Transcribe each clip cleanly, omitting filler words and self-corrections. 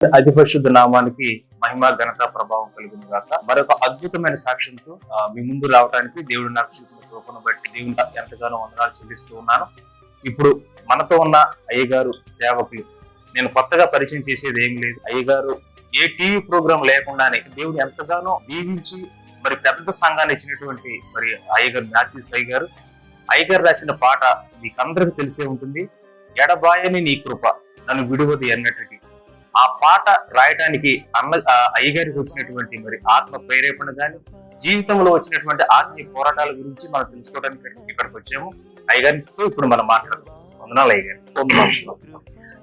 అతి పరిశుద్ధ నామానికి మహిమ ఘనత ప్రభావం కలిగింది గాక. మరొక అద్భుతమైన సాక్ష్యంతో మీ ముందు రావడానికి దేవుడు నాకు చూసిన కృపను బట్టి దేవుడు ఎంతగానో వందనాలు చెల్లిస్తూ ఉన్నాను. ఇప్పుడు మనతో ఉన్న అయ్యగారు సేవకులు, నేను కొత్తగా పరిచయం చేసేది ఏం లేదు. అయ్యగారు ఏ టీవీ ప్రోగ్రాం లేకుండానే దేవుడు ఎంతగానో దీవించి మరి పెద్ద సంఘాన్ని ఇచ్చినటువంటి మరి అయ్యగారు మ్యాథ్యూస్ అయ్యగారు రాసిన పాట మీకు అందరికి తెలిసే ఉంటుంది. ఎడబాయని నీ కృప నన్ను విడువది అన్నట్టుకి. ఆ పాట రాయడానికి అయ్యగారికి వచ్చినటువంటి మరి ఆత్మ ప్రేరేపణ కానీ, జీవితంలో వచ్చినటువంటి ఆత్మీయ పోరాటాల గురించి మనం తెలుసుకోవడానికి ఇక్కడికి వచ్చాము. అయ్యగారితో ఇప్పుడు మనం మాట్లాడదాం. వందనాలు అయ్యగారు.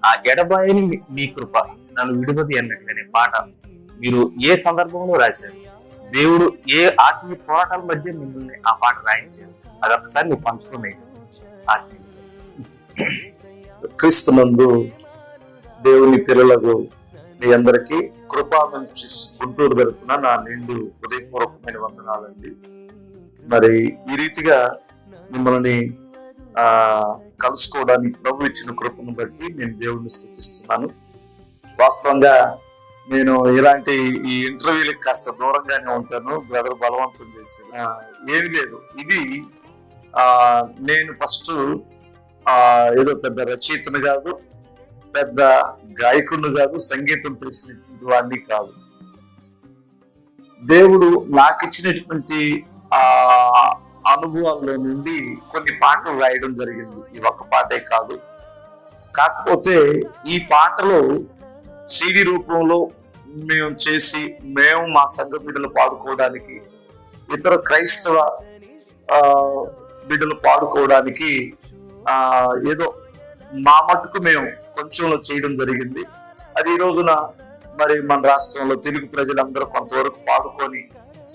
ఆ ఎడబాయని నీ కృప నన్ను విడువది అన్నట్లనే పాట మీరు ఏ సందర్భంలో రాశారు? దేవుడు ఏ ఆత్మీయ పోరాటాల మధ్య మిమ్మల్ని ఆ పాట రాయించారు? అదొకసారి నువ్వు పంచుకున్నాయి. క్రీస్తునందు దేవుని పిల్లలకు మీ అందరికీ కృపా మినిస్ట్రీస్ గుంటూరు తరపున నా నిండు హృదయపూర్వకమైన వందనాలండి. మరి ఈ రీతిగా మిమ్మల్ని కలుసుకోవడానికి ప్రభు ఇచ్చిన కృపను బట్టి నేను దేవుడిని స్తుతిస్తున్నాను. వాస్తవంగా నేను ఇలాంటి ఈ ఇంటర్వ్యూలకు కాస్త దూరంగానే ఉంటాను. బ్రదర్ బలవంతం చేశాను. ఏమి లేదు, ఇది నేను ఫస్ట్ ఏదో పెద్ద రచయితను కాదు, పెద్ద గాయకుడిని కాదు, సంగీతం తెలిసినటువంటి వాడిని కాదు. దేవుడు నాకు ఇచ్చినటువంటి అనుభవాల్లో నుండి కొన్ని పాటలు రాయడం జరిగింది. ఈ ఒక్క పాటే కాదు. కాకపోతే ఈ పాటలు సిడి రూపంలో మేము చేసి మా సంఘ బిడ్డలు పాడుకోవడానికి, ఇతర క్రైస్తవ బిడ్డలు పాడుకోవడానికి ఏదో మా మట్టుకు మేము కొంచెంలో చేయడం జరిగింది. అది ఈ రోజున మరి మన రాష్ట్రంలో తెలుగు ప్రజలందరూ కొంతవరకు పాడుకొని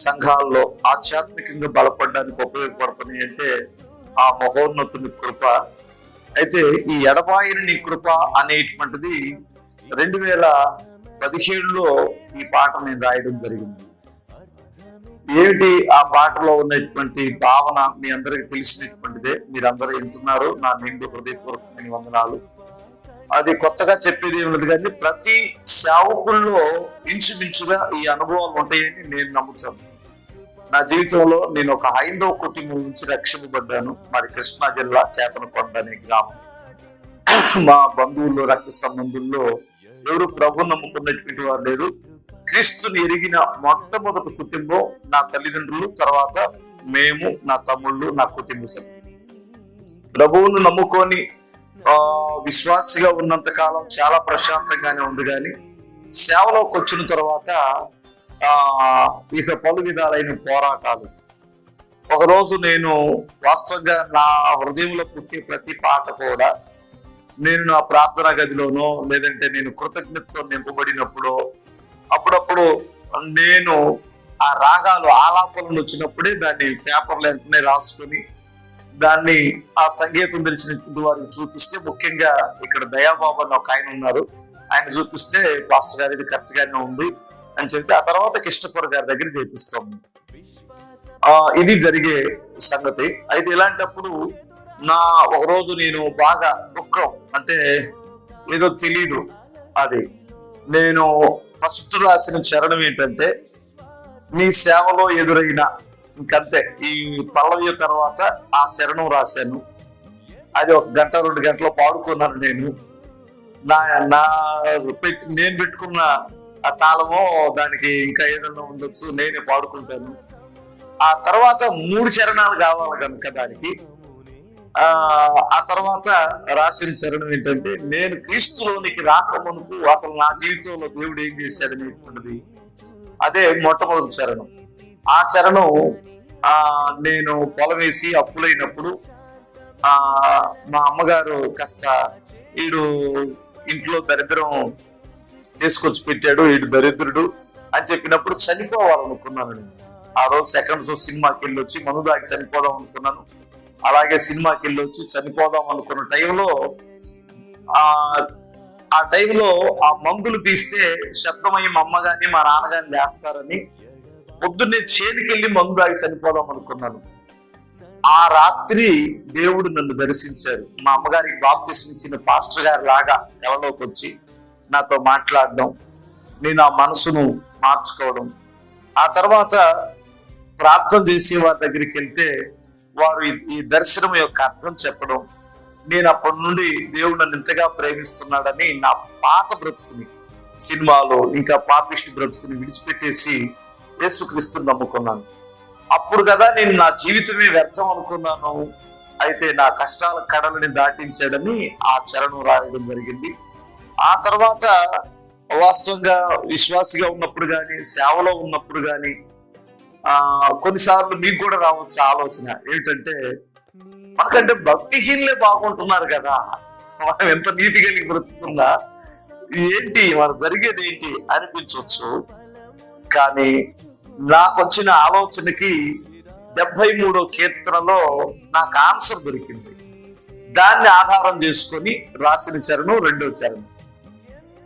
సంఘాల్లో ఆధ్యాత్మికంగా బలపడడానికి ఉపయోగపడుతుంది అంటే ఆ మహోన్నతుని కృప. అయితే ఈ ఎడబాయని నీ కృప అనేటువంటిది 2017లో ఈ పాట నేను రాయడం జరిగింది. ఏమిటి ఆ పాటలో ఉన్నటువంటి భావన మీ అందరికి తెలిసినటువంటిదే, మీరందరూ వింటున్నారు. నా నిండు హృదయపూర్వకమైన వందనాలు. అది కొత్తగా చెప్పేది ఏమి లేదు, కానీ ప్రతి సేవకుల్లో ఇంచుమించుగా ఈ అనుభవాలు ఉంటాయని నేను నమ్ముతాను. నా జీవితంలో నేను ఒక హైందవ కుటుంబం నుంచి రక్షింపబడ్డాను. మరి కృష్ణా జిల్లా కేతనకొండ అనే గ్రామం. మా బంధువుల్లో రక్త సంబంధుల్లో ఎవరు ప్రభు నమ్ముకున్నటువంటి వారు లేరు. క్రీస్తుని ఎరిగిన మొట్టమొదటి కుటుంబం నా తల్లిదండ్రులు, తర్వాత మేము, నా తమ్ముళ్ళు, నా కుటుంబ సభ్యులు. ప్రభువును నమ్ముకొని విశ్వాసిగా ఉన్నంత కాలం చాలా ప్రశాంతంగానే ఉంది. కానీ సేవలోకి వచ్చిన తర్వాత ఇక పలు విధాలైన పోరాటాలు. ఒకరోజు నేను వాస్తవంగా నా హృదయంలో పుట్టే ప్రతి పాట కూడా నేను నా ప్రార్థనా గదిలోనో లేదంటే నేను కృతజ్ఞతతో నింపబడినప్పుడు అప్పుడప్పుడు నేను ఆ రాగాలు ఆలాపనలు వచ్చినప్పుడే దాన్ని పేపర్లు వెంటనే రాసుకొని దాన్ని ఆ సంగీతం తెలిసినటువంటి వారికి చూపిస్తే, ముఖ్యంగా ఇక్కడ దయాబాబు అని ఒక ఆయన ఉన్నారు, ఆయన చూపిస్తే పాస్టర్ గారు ఇది కరెక్ట్ గానే ఉంది అని చెప్తే ఆ తర్వాత కిష్టఫర్ గారి దగ్గర చేపిస్తాము. ఇది జరిగే సంగతి. అయితే ఇలాంటప్పుడు ఒకరోజు నేను బాగా దుఃఖం, అంటే ఏదో తెలీదు, అది నేను ఫస్ట్ రాసిన చరణం ఏంటంటే, నీ సేవలో ఎదురైన, ఇంకంతే. ఈ పల్లవి తర్వాత ఆ శరణం రాశాను. అది 1 గంట 2 గంటలో పాడుకున్నాను. నేను నేను పెట్టుకున్న ఆ తాళమో దానికి ఇంకా ఏదన్నా ఉండొచ్చు, నేనే పాడుకుంటాను. ఆ తర్వాత 3 చరణాలు కావాలి కనుక దానికి ఆ తర్వాత రాసిన చరణం ఏంటంటే, నేను క్రీస్తులోనికి రాకమునుపు అసలు నా జీవితంలో దేవుడు ఏం చేశాడనేటువంటిది. అదే మొట్టమొదటి చరణం. ఆ చరణం నేను పొలం వేసి అప్పులైనప్పుడు మా అమ్మగారు కాస్త వీడు ఇంట్లో దరిద్రం తీసుకొచ్చి పెట్టాడు, వీడు దరిద్రుడు అని చెప్పినప్పుడు చనిపోవాలనుకున్నాను నేను. ఆ రోజు సెకండ్ షో సినిమాకి వెళ్ళి వచ్చి మనుదాకి చనిపోదాం అనుకున్నాను. అలాగే సినిమాకి వెళ్ళి వచ్చి చనిపోదాం అనుకున్న టైంలో ఆ టైంలో ఆ మందులు తీస్తే శబ్దమయ్యి మా అమ్మ గాని మా నాన్నగాని లేస్తారని పొద్దున్నే చేనికి వెళ్ళి మందు తాగి చనిపోదాం అనుకున్నాను. ఆ రాత్రి దేవుడు నన్ను దర్శించారు. మా అమ్మగారికి బాప్తిస్మం ఇచ్చిన పాస్టర్ గారి లాగా కలలోకి వచ్చి నాతో మాట్లాడడం, నేను ఆ మనసును మార్చుకోవడం. ఆ తర్వాత ప్రార్థన చేసే వారి దగ్గరికి వెళ్తే వారు ఈ దర్శనం యొక్క అర్థం చెప్పడం. నేను అప్పటి నుండి దేవుడు నన్ను ఇంతగా ప్రేమిస్తున్నాడని నా పాత బ్రతుకుని, సినిమాలో ఇంకా పాపిష్టి బ్రతుకుని విడిచిపెట్టేసి యేసుక్రీస్తుని నమ్ముకున్నాను. అప్పుడు కదా నేను నా జీవితమే వ్యర్థం అనుకున్నాను, అయితే నా కష్టాల కడలని దాటించాడని ఆ చరణం రాయడం జరిగింది. ఆ తర్వాత వాస్తవంగా విశ్వాసిగా ఉన్నప్పుడు కానీ, సేవలో ఉన్నప్పుడు కానీ కొన్నిసార్లు మీకు కూడా రావచ్చు ఆలోచన ఏంటంటే, మనకంటే భక్తిహీనులే బాగుంటున్నారు కదా, మనం ఎంత నీతి కలిగి బ్రతుకుతుందా ఏంటి, మన జరిగేది ఏంటి అనిపించవచ్చు. కానీ నాకు వచ్చిన ఆలోచనకి 73వ కీర్తనలో నాకు ఆన్సర్ దొరికింది. దాన్ని ఆధారం చేసుకొని రాసిన చరణం 2వ చరణం.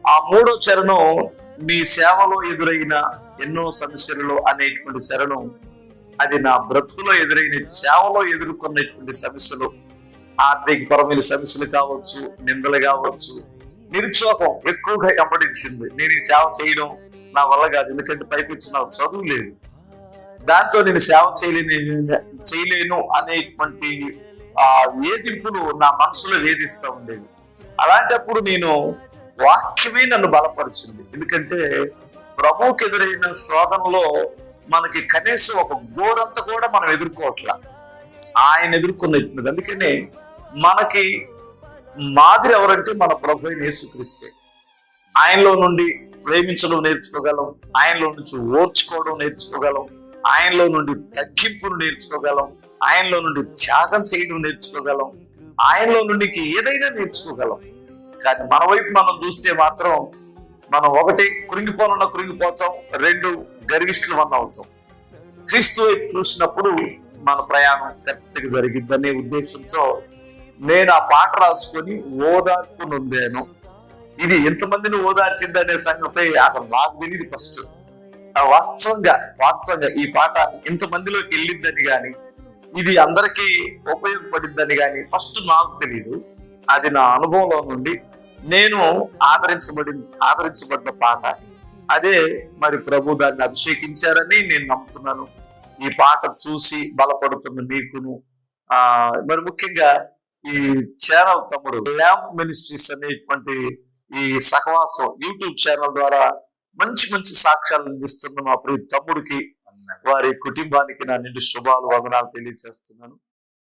ఆ 3వ చరణం నీ సేవలో ఎదురైన ఎన్నో సమస్యలలో అనేటువంటి చరణం. అది నా బ్రతుకులో ఎదురైన, సేవలో ఎదుర్కొన్నటువంటి సమస్యలు, ఆర్థికపరమైన సమస్యలు కావచ్చు, నిందలు కావచ్చు, నిరుత్సాహం ఎక్కువగా వెంబడించింది. నేను ఈ సేవ చేయడం నా వల్ల కాదు, ఎందుకంటే పైపించి నాకు చదువు లేదు, దాంతో నేను సేవ చేయలేను అనేటువంటి వేధింపులు నా మనసులో వేధిస్తూ ఉండేది. అలాంటప్పుడు నేను వాక్యమే నన్ను బలపరిచింది. ఎందుకంటే ప్రభువుకి ఎదురైన శోధనలో మనకి కనీసం ఒక గోరంత కూడా మనం ఎదుర్కోవట్లా, ఆయన ఎదుర్కొన్నట్టు. అందుకనే మనకి మాదిరి ఎవరంటే మన ప్రభు అయిన యేసుక్రీస్తే. ఆయనలో నుండి ప్రేమించడం నేర్చుకోగలం, ఆయనలో నుంచి ఓర్చుకోవడం నేర్చుకోగలం, ఆయనలో నుండి తగ్గింపును నేర్చుకోగలం, ఆయనలో నుండి త్యాగం చేయడం నేర్చుకోగలం, ఆయనలో నుండి ఏదైనా నేర్చుకోగలం. కానీ మన వైపు మనం చూస్తే మాత్రం మనం ఒకటి కృంగిపోతాం, 2 గర్విష్ఠులు అవుతాం. క్రీస్తు వైపు చూసినప్పుడు మన ప్రయాణం కరెక్ట్గా జరిగిద్దనే ఉద్దేశంతో నేను ఆ పాట రాసుకొని ఓదార్పు నొందాను. ఇది ఎంతమందిని ఓదార్చిందనే సంగతి అసలు నాకు తెలియదు. ఫస్ట్ వాస్తవంగా ఈ పాట ఇంతమందిలోకి వెళ్ళిద్దని కానీ, ఇది అందరికీ ఉపయోగపడిద్దని కానీ ఫస్ట్ నాకు తెలియదు. అది నా అనుభవంలో నుండి నేను ఆదరించబడ్డ పాట. అదే మరి ప్రభు దాన్ని అభిషేకించారని నేను నమ్ముతున్నాను. ఈ పాట చూసి బలపడుతున్న నీకును, మరి ముఖ్యంగా ఈ ఛానల్ తమ్ముడు ల్యాంప్ మినిస్ట్రీస్ అనేటువంటి ఈ సహవాసం యూట్యూబ్ ఛానల్ ద్వారా మంచి మంచి సాక్ష్యాలు అందిస్తున్న మా ప్రియ తమ్ముడికి, వారి కుటుంబానికి నా నిండు శుభాలు, వందనాలు తెలియజేస్తున్నాను.